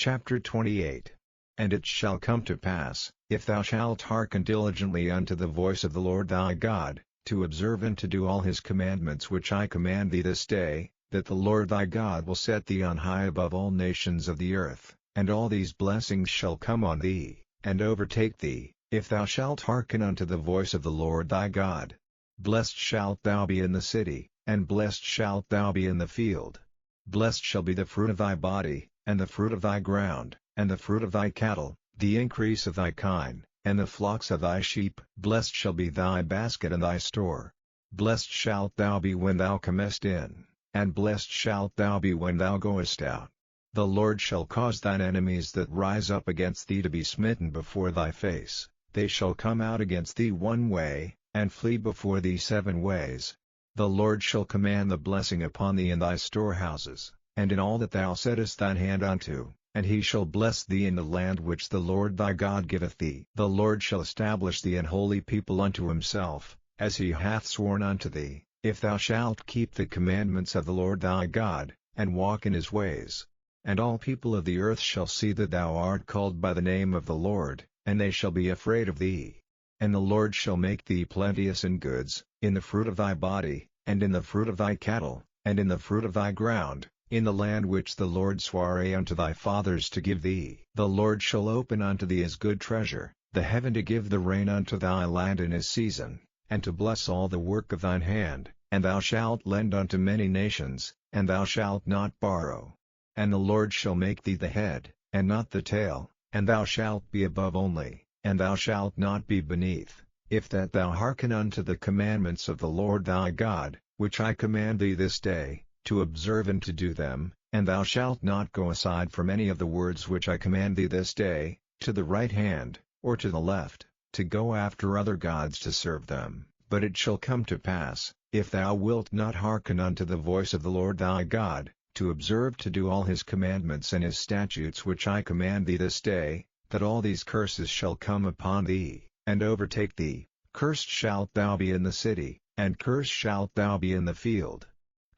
Chapter 28. And it shall come to pass, if thou shalt hearken diligently unto the voice of the Lord thy God, to observe and to do all his commandments which I command thee this day, that the Lord thy God will set thee on high above all nations of the earth, and all these blessings shall come on thee, and overtake thee, if thou shalt hearken unto the voice of the Lord thy God. Blessed shalt thou be in the city, and blessed shalt thou be in the field. Blessed shall be the fruit of thy body, and the fruit of thy ground, and the fruit of thy cattle, the increase of thy kine, and the flocks of thy sheep. Blessed shall be thy basket and thy store. Blessed shalt thou be when thou comest in, and blessed shalt thou be when thou goest out. The Lord shall cause thine enemies that rise up against thee to be smitten before thy face. They shall come out against thee one way, and flee before thee 7 ways. The Lord shall command the blessing upon thee in thy storehouses, and in all that thou settest thine hand unto, and he shall bless thee in the land which the Lord thy God giveth thee. The Lord shall establish thee an holy people unto himself, as he hath sworn unto thee, if thou shalt keep the commandments of the Lord thy God, and walk in his ways. And all people of the earth shall see that thou art called by the name of the Lord, and they shall be afraid of thee. And the Lord shall make thee plenteous in goods, in the fruit of thy body, and in the fruit of thy cattle, and in the fruit of thy ground, in the land which the Lord sware unto thy fathers to give thee. The Lord shall open unto thee his good treasure, the heaven to give the rain unto thy land in his season, and to bless all the work of thine hand, and thou shalt lend unto many nations, and thou shalt not borrow. And the Lord shall make thee the head, and not the tail, and thou shalt be above only, and thou shalt not be beneath, if that thou hearken unto the commandments of the Lord thy God, which I command thee this day, to observe and to do them. And thou shalt not go aside from any of the words which I command thee this day, to the right hand, or to the left, to go after other gods to serve them. But it shall come to pass, if thou wilt not hearken unto the voice of the Lord thy God, to observe to do all his commandments and his statutes which I command thee this day, that all these curses shall come upon thee, and overtake thee. Cursed shalt thou be in the city, and cursed shalt thou be in the field.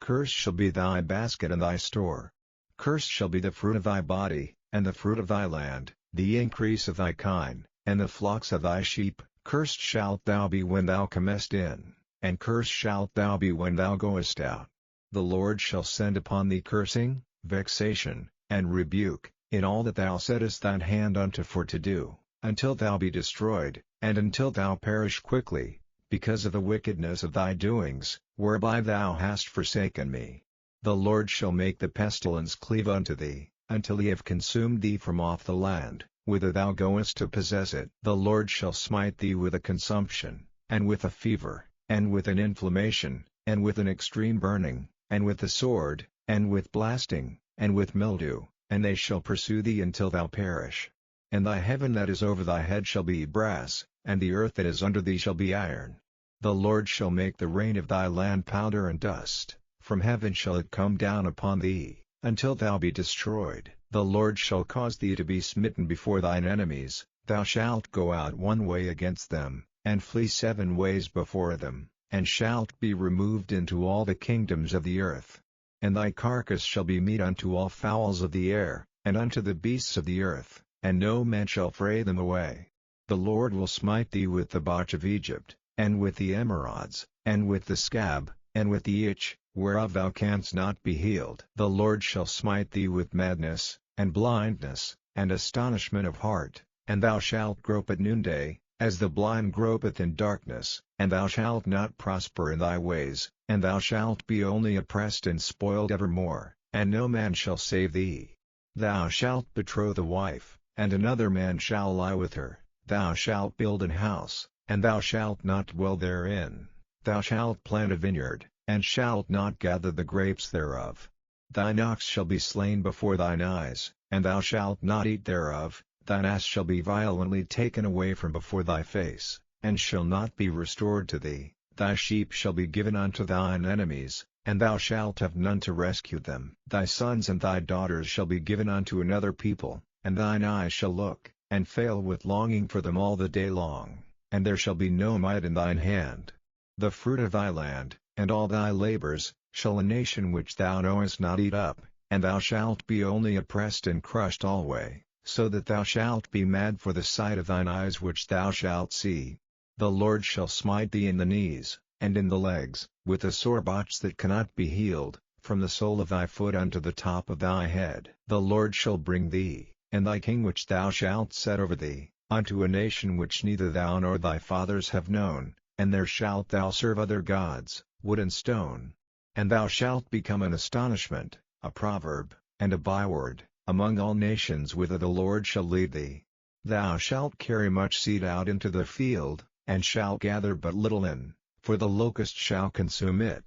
Cursed shall be thy basket and thy store. Cursed shall be the fruit of thy body, and the fruit of thy land, the increase of thy kine, and the flocks of thy sheep. Cursed shalt thou be when thou comest in, and cursed shalt thou be when thou goest out. The Lord shall send upon thee cursing, vexation, and rebuke, in all that thou settest thine hand unto for to do, until thou be destroyed, and until thou perish quickly, because of the wickedness of thy doings, whereby thou hast forsaken me. The Lord shall make the pestilence cleave unto thee, until he have consumed thee from off the land, whither thou goest to possess it. The Lord shall smite thee with a consumption, and with a fever, and with an inflammation, and with an extreme burning, and with the sword, and with blasting, and with mildew, and they shall pursue thee until thou perish. And thy heaven that is over thy head shall be brass, and the earth that is under thee shall be iron. The Lord shall make the rain of thy land powder and dust, from heaven shall it come down upon thee, until thou be destroyed. The Lord shall cause thee to be smitten before thine enemies. Thou shalt go out one way against them, and flee 7 ways before them, and shalt be removed into all the kingdoms of the earth. And thy carcass shall be meat unto all fowls of the air, and unto the beasts of the earth, and no man shall fray them away. The Lord will smite thee with the botch of Egypt, and with the emerods, and with the scab, and with the itch, whereof thou canst not be healed. The Lord shall smite thee with madness, and blindness, and astonishment of heart, and thou shalt grope at noonday, as the blind gropeth in darkness, and thou shalt not prosper in thy ways, and thou shalt be only oppressed and spoiled evermore, and no man shall save thee. Thou shalt betroth a wife, and another man shall lie with her. Thou shalt build an house, and thou shalt not dwell therein. Thou shalt plant a vineyard, and shalt not gather the grapes thereof. Thine ox shall be slain before thine eyes, and thou shalt not eat thereof. Thine ass shall be violently taken away from before thy face, and shall not be restored to thee. Thy sheep shall be given unto thine enemies, and thou shalt have none to rescue them. Thy sons and thy daughters shall be given unto another people, and thine eyes shall look, and fail with longing for them all the day long, and there shall be no might in thine hand. The fruit of thy land, and all thy labors, shall a nation which thou knowest not eat up, and thou shalt be only oppressed and crushed alway, so that thou shalt be mad for the sight of thine eyes which thou shalt see. The Lord shall smite thee in the knees, and in the legs, with a sore botch that cannot be healed, from the sole of thy foot unto the top of thy head. The Lord shall bring thee, and thy king which thou shalt set over thee, unto a nation which neither thou nor thy fathers have known, and there shalt thou serve other gods, wood and stone. And thou shalt become an astonishment, a proverb, and a byword, among all nations whither the Lord shall lead thee. Thou shalt carry much seed out into the field, and shalt gather but little in, for the locust shall consume it.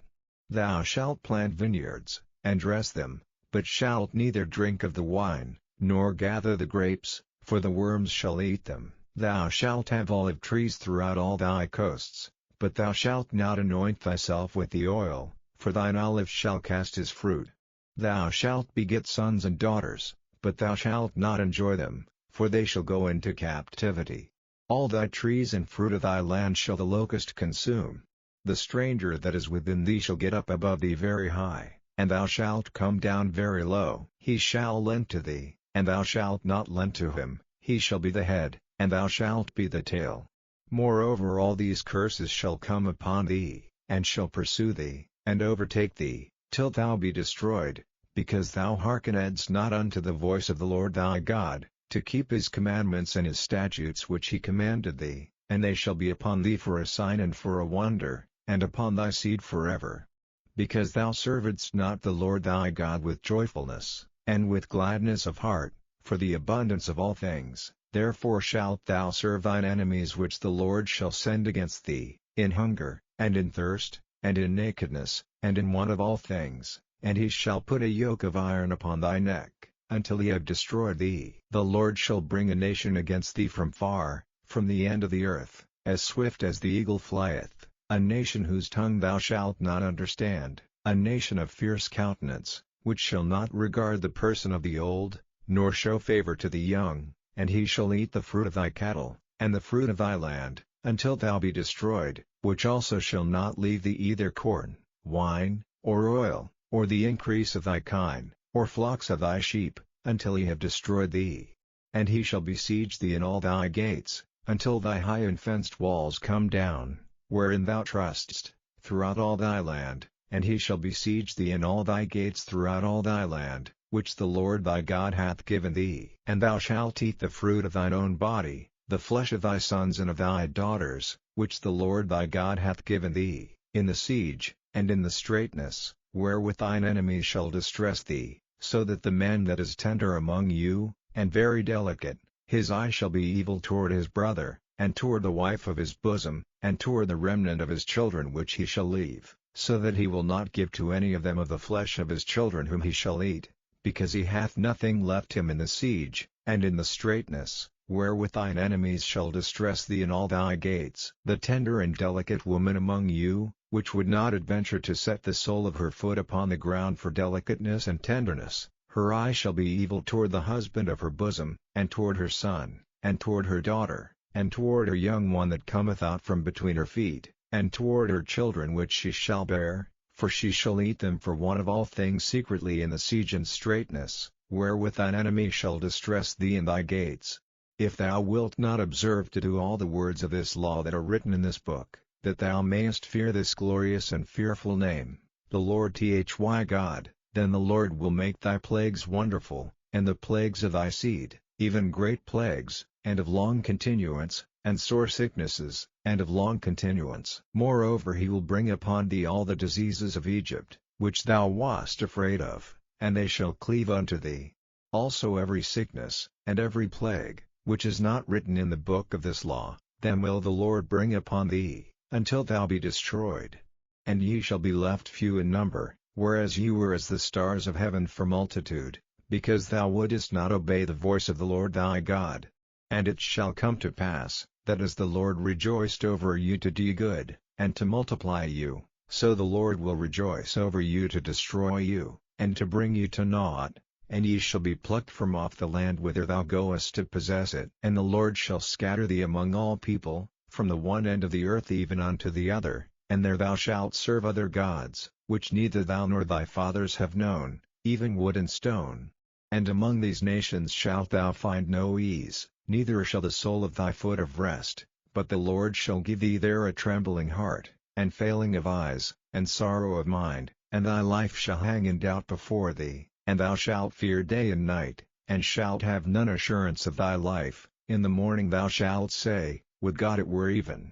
Thou shalt plant vineyards, and dress them, but shalt neither drink of the wine, nor gather the grapes, for the worms shall eat them. Thou shalt have olive trees throughout all thy coasts, but thou shalt not anoint thyself with the oil, for thine olive shall cast his fruit. Thou shalt beget sons and daughters, but thou shalt not enjoy them, for they shall go into captivity. All thy trees and fruit of thy land shall the locust consume. The stranger that is within thee shall get up above thee very high, and thou shalt come down very low. He shall lend to thee, and thou shalt not lend to him. He shall be the head, and thou shalt be the tail. Moreover all these curses shall come upon thee, and shall pursue thee, and overtake thee, till thou be destroyed, because thou hearkenedst not unto the voice of the Lord thy God, to keep his commandments and his statutes which he commanded thee, and they shall be upon thee for a sign and for a wonder, and upon thy seed forever. Because thou servedst not the Lord thy God with joyfulness, and with gladness of heart, for the abundance of all things, therefore shalt thou serve thine enemies which the Lord shall send against thee, in hunger, and in thirst, and in nakedness, and in want of all things, and he shall put a yoke of iron upon thy neck, until he have destroyed thee. The Lord shall bring a nation against thee from far, from the end of the earth, as swift as the eagle flieth, a nation whose tongue thou shalt not understand, a nation of fierce countenance, which shall not regard the person of the old, nor show favor to the young, and he shall eat the fruit of thy cattle, and the fruit of thy land, until thou be destroyed, which also shall not leave thee either corn, wine, or oil, or the increase of thy kine, or flocks of thy sheep, until he have destroyed thee. And he shall besiege thee in all thy gates, until thy high and fenced walls come down, wherein thou trustest, throughout all thy land, and he shall besiege thee in all thy gates throughout all thy land, which the Lord thy God hath given thee. And thou shalt eat the fruit of thine own body, the flesh of thy sons and of thy daughters, which the Lord thy God hath given thee, in the siege, and in the straitness, wherewith thine enemies shall distress thee, so that the man that is tender among you, and very delicate, his eye shall be evil toward his brother, and toward the wife of his bosom, and toward the remnant of his children which he shall leave, so that he will not give to any of them of the flesh of his children whom he shall eat, because he hath nothing left him in the siege, and in the straitness, wherewith thine enemies shall distress thee in all thy gates. The tender and delicate woman among you, which would not adventure to set the sole of her foot upon the ground for delicateness and tenderness, her eye shall be evil toward the husband of her bosom, and toward her son, and toward her daughter, and toward her young one that cometh out from between her feet, and toward her children which she shall bear, for she shall eat them for want of all things secretly in the siege and straitness, wherewith thine enemy shall distress thee in thy gates. If thou wilt not observe to do all the words of this law that are written in this book, that thou mayest fear this glorious and fearful name, the Lord thy God, then the Lord will make thy plagues wonderful, and the plagues of thy seed, even great plagues, and of long continuance, and sore sicknesses, and of long continuance. Moreover he will bring upon thee all the diseases of Egypt, which thou wast afraid of, and they shall cleave unto thee. Also every sickness, and every plague, which is not written in the book of this law, them will the Lord bring upon thee, until thou be destroyed. And ye shall be left few in number, whereas ye were as the stars of heaven for multitude, because thou wouldest not obey the voice of the Lord thy God. And it shall come to pass, that as the Lord rejoiced over you to do good, and to multiply you, so the Lord will rejoice over you to destroy you, and to bring you to naught, and ye shall be plucked from off the land whither thou goest to possess it. And the Lord shall scatter thee among all people, from the one end of the earth even unto the other, and there thou shalt serve other gods, which neither thou nor thy fathers have known, even wood and stone. And among these nations shalt thou find no ease, neither shall the sole of thy foot have rest, but the Lord shall give thee there a trembling heart, and failing of eyes, and sorrow of mind, and thy life shall hang in doubt before thee, and thou shalt fear day and night, and shalt have none assurance of thy life. In the morning thou shalt say, Would God it were even.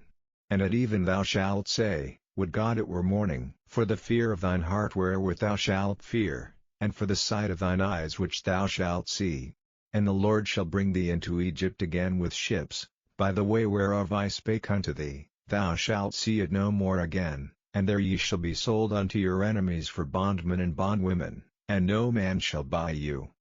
And at even thou shalt say, Would God it were morning. For the fear of thine heart wherewith thou shalt fear, and for the sight of thine eyes which thou shalt see. And the Lord shall bring thee into Egypt again with ships, by the way whereof I spake unto thee. Thou shalt see it no more again, and there ye shall be sold unto your enemies for bondmen and bondwomen, and no man shall buy you.